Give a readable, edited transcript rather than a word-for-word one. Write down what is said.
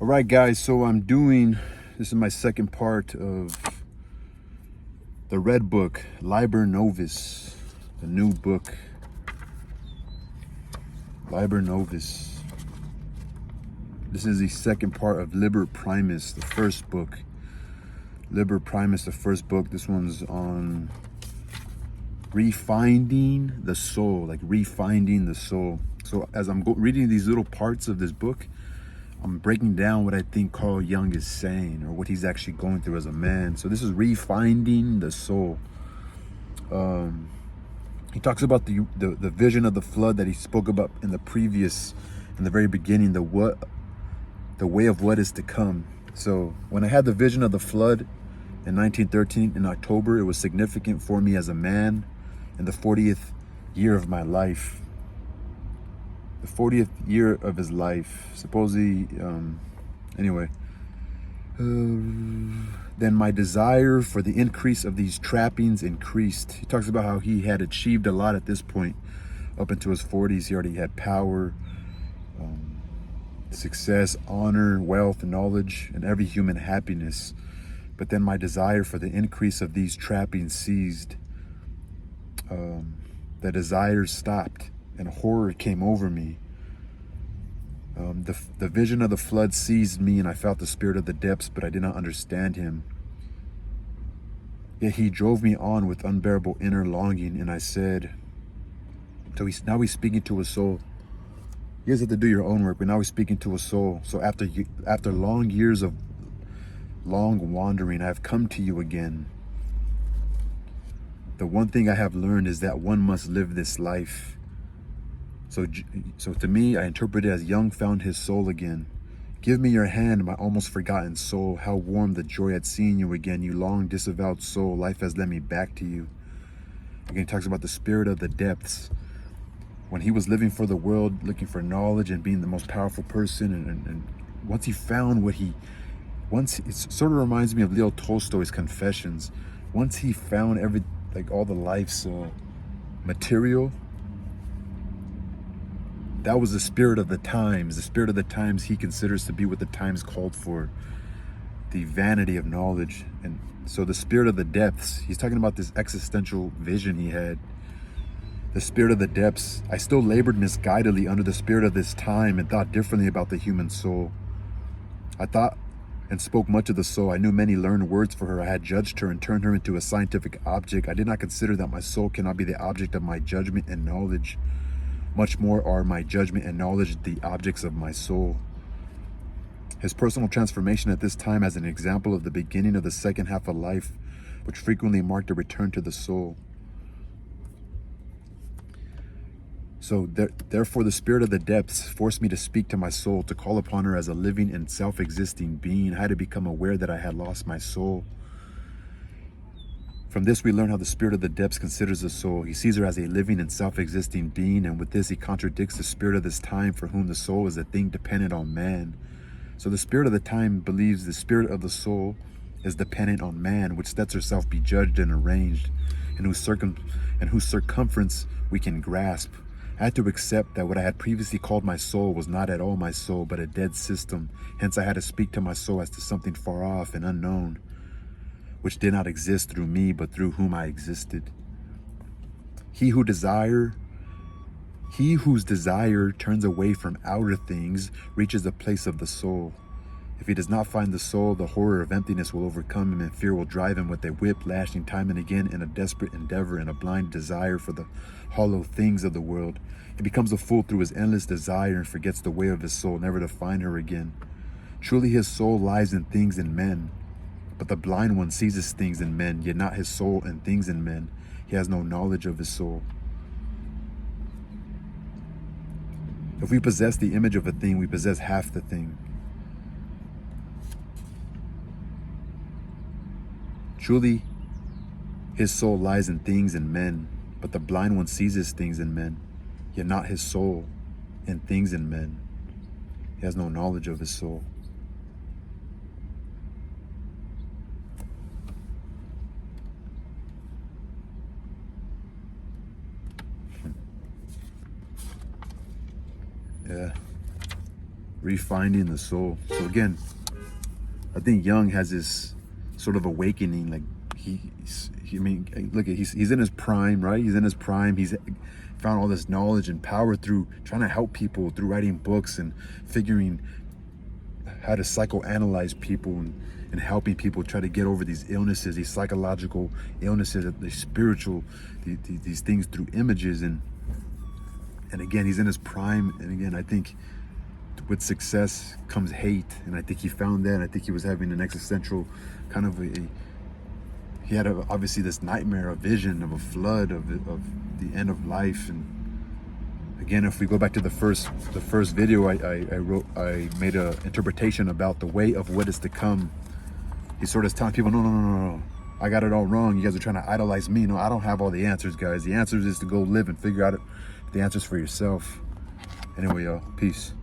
All right, guys, so this is my second part of the red book, Liber Novus, the new book, Liber Novus. This is the second part of Liber Primus, the first book. Liber Primus, the first book. This one's on refinding the soul, like refinding the soul. So as I'm reading these little parts of this book, I'm breaking down what I think Carl Jung is saying, or what he's actually going through as a man. So this is refinding the soul. He talks about the vision of the flood that he spoke about in the very beginning, the way of what is to come. So when I had the vision of the flood in 1913 in October, it was significant for me as a man in the 40th year of my life. The 40th year of his life, supposedly, anyway. Then my desire for the increase of these trappings increased. He talks about how he had achieved a lot at this point. Up into his 40s, he already had power, success, honor, wealth, knowledge, and every human happiness. But then my desire for the increase of these trappings ceased. The desire stopped, and horror came over me. The vision of the flood seized me, and I felt the spirit of the depths, but I did not understand him. Yet he drove me on with unbearable inner longing, and I said, so now he's speaking to a soul. You guys have to do your own work, but now he's speaking to a soul. So after long years of long wandering, I have come to you again. The one thing I have learned is that one must live this life. So to me, I interpret it as Jung found his soul again. Give me your hand, my almost forgotten soul. How warm the joy at seeing you again, you long disavowed soul. Life has led me back to you. Again, he talks about the spirit of the depths. When he was living for the world, looking for knowledge and being the most powerful person, and once he found it sort of reminds me of Leo Tolstoy's Confessions. Once he found all the life's material, that was the spirit of the times. The spirit of the times he considers to be what the times called for, the vanity of knowledge. And so the spirit of the depths, he's talking about this existential vision he had. The spirit of the depths. I still labored misguidedly under the spirit of this time and thought differently about the human soul. I thought and spoke much of the soul. I knew many learned words for her. I had judged her and turned her into a scientific object. I did not consider that my soul cannot be the object of my judgment and knowledge. Much more are my judgment and knowledge the objects of my soul. His personal transformation at this time as an example of the beginning of the second half of life, which frequently marked a return to the soul. So therefore the spirit of the depths forced me to speak to my soul, to call upon her as a living and self-existing being. I had to become aware that I had lost my soul. From this, we learn how the spirit of the depths considers the soul. He sees her as a living and self-existing being, and with this, he contradicts the spirit of this time, for whom the soul is a thing dependent on man. So the spirit of the time believes the spirit of the soul is dependent on man, which lets herself be judged and arranged, and whose circumference we can grasp. I had to accept that what I had previously called my soul was not at all my soul, but a dead system. Hence, I had to speak to my soul as to something far off and unknown, which did not exist through me, but through whom I existed. He whose desire turns away from outer things reaches the place of the soul. If he does not find the soul, the horror of emptiness will overcome him, and fear will drive him with a whip, lashing time and again in a desperate endeavor and a blind desire for the hollow things of the world. He becomes a fool through his endless desire and forgets the way of his soul, never to find her again. Truly his soul lies in things and men, but the blind one seizes things in men, yet not his soul and things in men. He has no knowledge of his soul. If we possess the image of a thing, we possess half the thing. Truly, his soul lies in things and men, but the blind one seizes things in men, yet not his soul and things in men. He has no knowledge of his soul. Yeah. Refinding the soul. So again, I think Jung has this sort of awakening. Like I mean, look at he's in his prime, right? He's in his prime. He's found all this knowledge and power through trying to help people, through writing books and figuring how to psychoanalyze people and helping people try to get over these illnesses, these psychological illnesses, these spiritual, these things through images. And again, he's in his prime. And again, I think with success comes hate, and I think he found that. I think he was having an existential kind of he had obviously this nightmare, a vision of a flood of the end of life. And again, if we go back to the first video I made an interpretation about the way of what is to come. He's sort of telling people, no, I got it all wrong. You guys are trying to idolize me. No, I don't have all the answers, guys. The answers is to go live and figure out the answers for yourself. Anyway, y'all, peace.